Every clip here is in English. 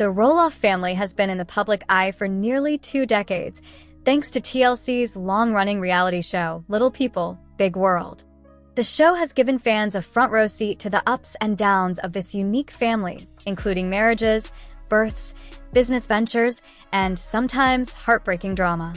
The Roloff family has been in the public eye for nearly 2 decades, thanks to TLC's long-running reality show, Little People, Big World. The show has given fans a front-row seat to the ups and downs of this unique family, including marriages, births, business ventures, and sometimes heartbreaking drama.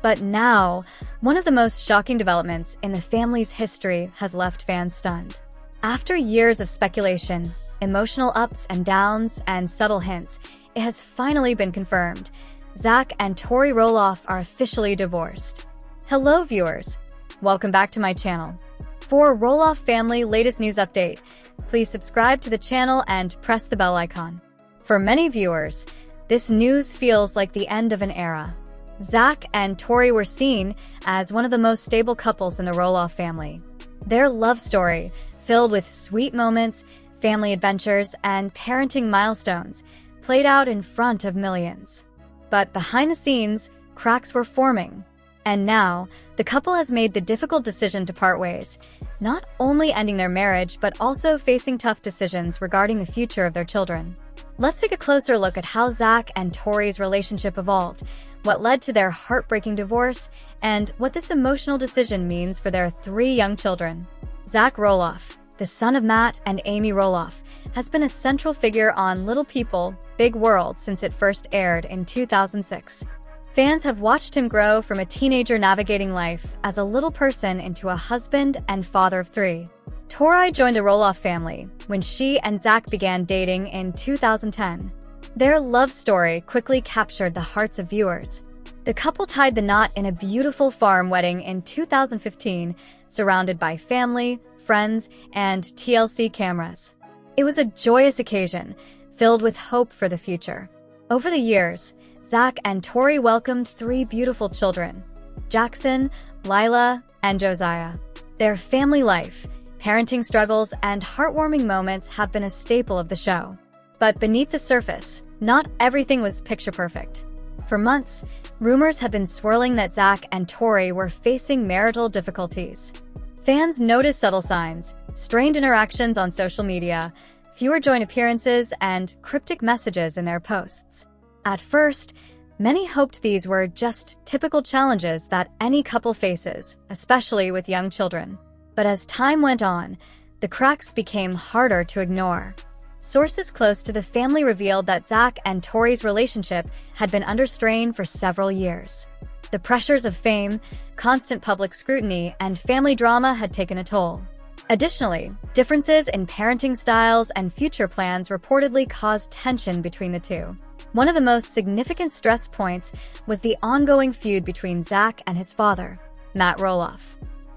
But now, one of the most shocking developments in the family's history has left fans stunned. After years of speculation, emotional ups and downs, and subtle hints, it has finally been confirmed. Zach and Tori Roloff are officially divorced. Hello viewers, welcome back to my channel. For Roloff family latest news update, please subscribe to the channel and press the bell icon. For many viewers, this news feels like the end of an era. Zach and Tori were seen as one of the most stable couples in the Roloff family. Their love story, filled with sweet moments, family adventures, and parenting milestones, played out in front of millions. But behind the scenes, cracks were forming. And now, the couple has made the difficult decision to part ways, not only ending their marriage, but also facing tough decisions regarding the future of their children. Let's take a closer look at how Zach and Tori's relationship evolved, what led to their heartbreaking divorce, and what this emotional decision means for their 3 young children. Zach Roloff, the son of Matt and Amy Roloff, has been a central figure on Little People, Big World since it first aired in 2006. Fans have watched him grow from a teenager navigating life as a little person into a husband and father of 3. Tori joined the Roloff family when she and Zach began dating in 2010. Their love story quickly captured the hearts of viewers. The couple tied the knot in a beautiful farm wedding in 2015, surrounded by family, friends, and TLC cameras. It was a joyous occasion, filled with hope for the future. Over the years, Zach and Tori welcomed 3 beautiful children, Jackson, Lila, and Josiah. Their family life, parenting struggles, and heartwarming moments have been a staple of the show. But beneath the surface, not everything was picture perfect. For months, rumors have been swirling that Zach and Tori were facing marital difficulties. Fans noticed subtle signs, strained interactions on social media, fewer joint appearances, and cryptic messages in their posts. At first, many hoped these were just typical challenges that any couple faces, especially with young children. But as time went on, the cracks became harder to ignore. Sources close to the family revealed that Zach and Tori's relationship had been under strain for several years. The pressures of fame, constant public scrutiny, and family drama had taken a toll. Additionally, differences in parenting styles and future plans reportedly caused tension between the two. One of the most significant stress points was the ongoing feud between Zach and his father, Matt Roloff.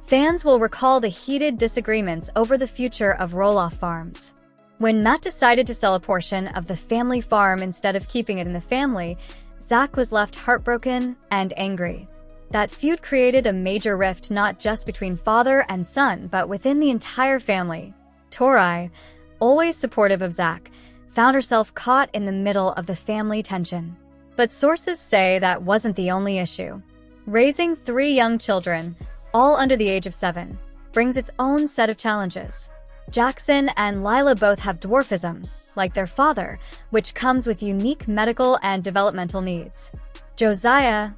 Fans will recall the heated disagreements over the future of Roloff Farms. When Matt decided to sell a portion of the family farm instead of keeping it in the family, Zach was left heartbroken and angry. That feud created a major rift not just between father and son, but within the entire family. Tori, always supportive of Zach, found herself caught in the middle of the family tension. But sources say that wasn't the only issue. Raising 3 young children, all under the age of 7, brings its own set of challenges. Jackson and Lila both have dwarfism, like their father, which comes with unique medical and developmental needs. Josiah,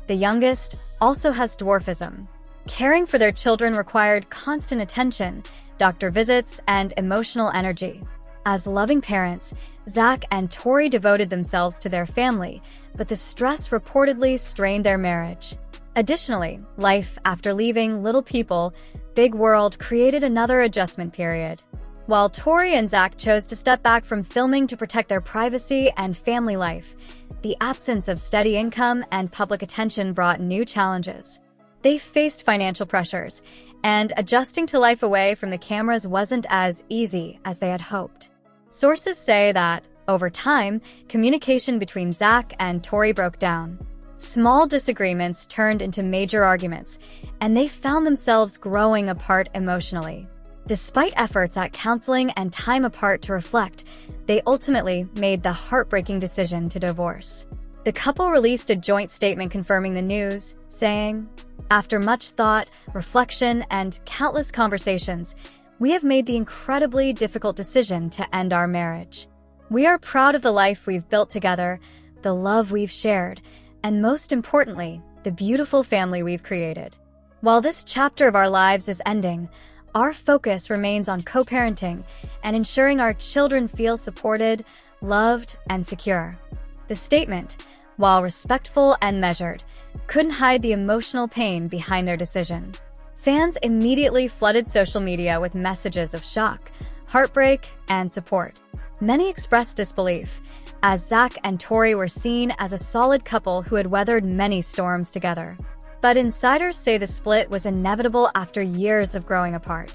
the youngest, also has dwarfism. Caring for their children required constant attention, doctor visits, and emotional energy. As loving parents, Zach and Tori devoted themselves to their family, but the stress reportedly strained their marriage. Additionally, life after leaving Little People, Big World created another adjustment period. While Tori and Zach chose to step back from filming to protect their privacy and family life, the absence of steady income and public attention brought new challenges. They faced financial pressures, and adjusting to life away from the cameras wasn't as easy as they had hoped. Sources say that, over time, communication between Zach and Tori broke down. Small disagreements turned into major arguments, and they found themselves growing apart emotionally. Despite efforts at counseling and time apart to reflect, they ultimately made the heartbreaking decision to divorce. The couple released a joint statement confirming the news, saying, "After much thought, reflection, and countless conversations, we have made the incredibly difficult decision to end our marriage. We are proud of the life we've built together, the love we've shared, and most importantly, the beautiful family we've created. While this chapter of our lives is ending, our focus remains on co-parenting and ensuring our children feel supported, loved, and secure. The statement, while respectful and measured, couldn't hide the emotional pain behind their decision. Fans immediately flooded social media with messages of shock, heartbreak, and support. Many expressed disbelief, as Zach and Tori were seen as a solid couple who had weathered many storms together. But insiders say the split was inevitable after years of growing apart.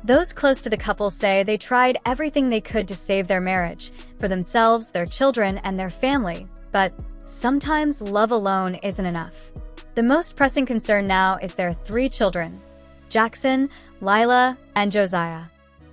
Those close to the couple say they tried everything they could to save their marriage, for themselves, their children, and their family, but sometimes love alone isn't enough. The most pressing concern now is their 3 children, Jackson, Lila, and Josiah.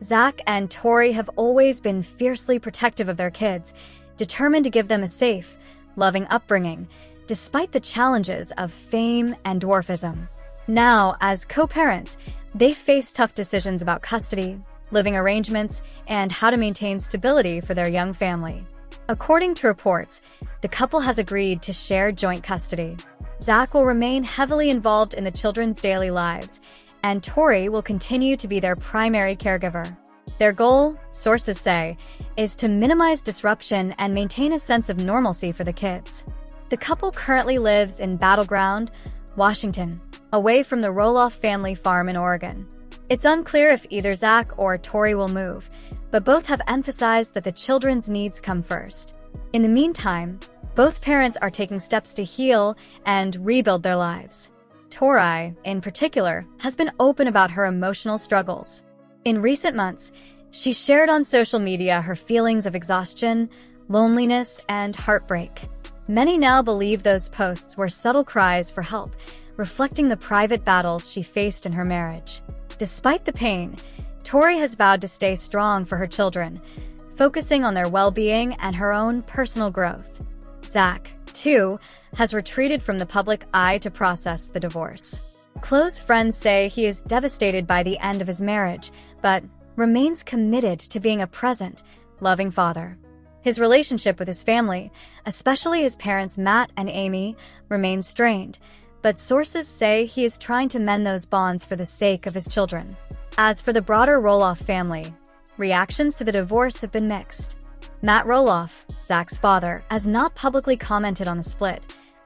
Zach and Tori have always been fiercely protective of their kids, determined to give them a safe, loving upbringing, despite the challenges of fame and dwarfism. Now, as co-parents, they face tough decisions about custody, living arrangements, and how to maintain stability for their young family. According to reports, the couple has agreed to share joint custody. Zach will remain heavily involved in the children's daily lives, and Tori will continue to be their primary caregiver. Their goal, sources say, is to minimize disruption and maintain a sense of normalcy for the kids. The couple currently lives in Battleground, Washington, away from the Roloff family farm in Oregon. It's unclear if either Zach or Tori will move, but both have emphasized that the children's needs come first. In the meantime, both parents are taking steps to heal and rebuild their lives. Tori, in particular, has been open about her emotional struggles. In recent months, she shared on social media her feelings of exhaustion, loneliness, and heartbreak. Many now believe those posts were subtle cries for help, reflecting the private battles she faced in her marriage. Despite the pain, Tori has vowed to stay strong for her children, focusing on their well-being and her own personal growth. Zach, too, has retreated from the public eye to process the divorce. Close friends say he is devastated by the end of his marriage, but remains committed to being a present, loving father. His relationship with his family, especially his parents Matt and Amy, remains strained, but sources say he is trying to mend those bonds for the sake of his children. As for the broader Roloff family, reactions to the divorce have been mixed. Matt Roloff, Zach's father, has not publicly commented on the split,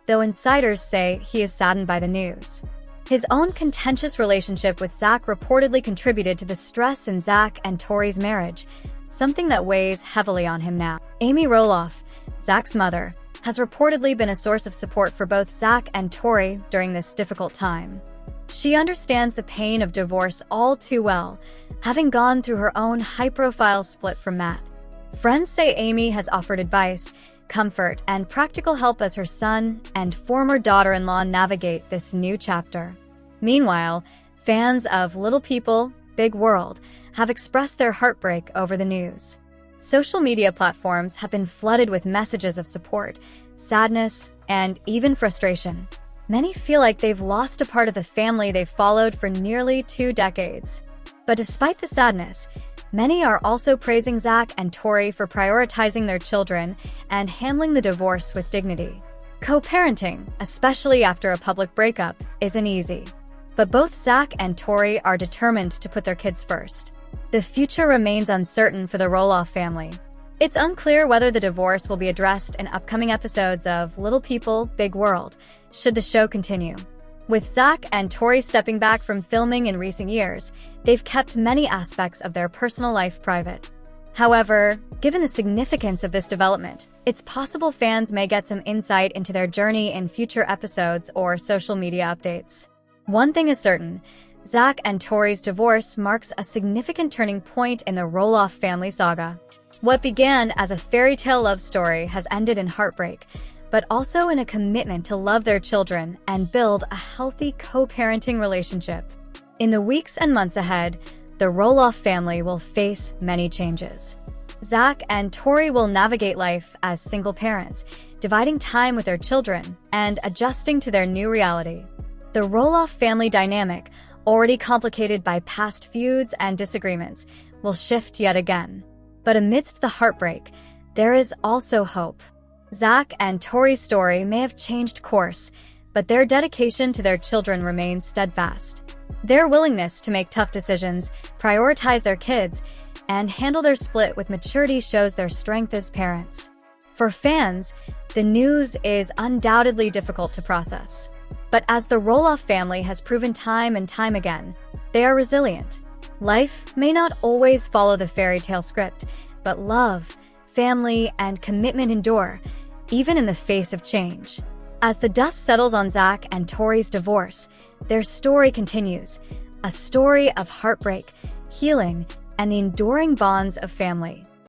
though insiders say he is saddened by the news. His own contentious relationship with Zach reportedly contributed to the stress in Zach and Tori's marriage, something that weighs heavily on him now. Amy Roloff, Zach's mother, has reportedly been a source of support for both Zach and Tori during this difficult time. She understands the pain of divorce all too well, having gone through her own high-profile split from Matt. Friends say Amy has offered advice, comfort, and practical help as her son and former daughter-in-law navigate this new chapter. Meanwhile, fans of Little People, Big World have expressed their heartbreak over the news. Social media platforms have been flooded with messages of support, sadness, and even frustration. Many feel like they've lost a part of the family they've followed for nearly 2 decades. But despite the sadness, many are also praising Zach and Tori for prioritizing their children and handling the divorce with dignity. Co-parenting, especially after a public breakup, isn't easy. But both Zach and Tori are determined to put their kids first. The future remains uncertain for the Roloff family. It's unclear whether the divorce will be addressed in upcoming episodes of Little People, Big World, should the show continue. With Zach and Tori stepping back from filming in recent years, they've kept many aspects of their personal life private. However, given the significance of this development, it's possible fans may get some insight into their journey in future episodes or social media updates. One thing is certain, Zach and Tori's divorce marks a significant turning point in the Roloff family saga. What began as a fairy tale love story has ended in heartbreak, but also in a commitment to love their children and build a healthy co-parenting relationship. In the weeks and months ahead, the Roloff family will face many changes. Zach and Tori will navigate life as single parents, dividing time with their children and adjusting to their new reality. The Roloff family dynamic, already complicated by past feuds and disagreements, will shift yet again. But amidst the heartbreak, there is also hope. Zach and Tori's story may have changed course, but their dedication to their children remains steadfast. Their willingness to make tough decisions, prioritize their kids, and handle their split with maturity shows their strength as parents. For fans, the news is undoubtedly difficult to process. But as the Roloff family has proven time and time again, they are resilient. Life may not always follow the fairy tale script, but love, family, and commitment endure, even in the face of change. As the dust settles on Zach and Tori's divorce, their story continues, a story of heartbreak, healing, and the enduring bonds of family.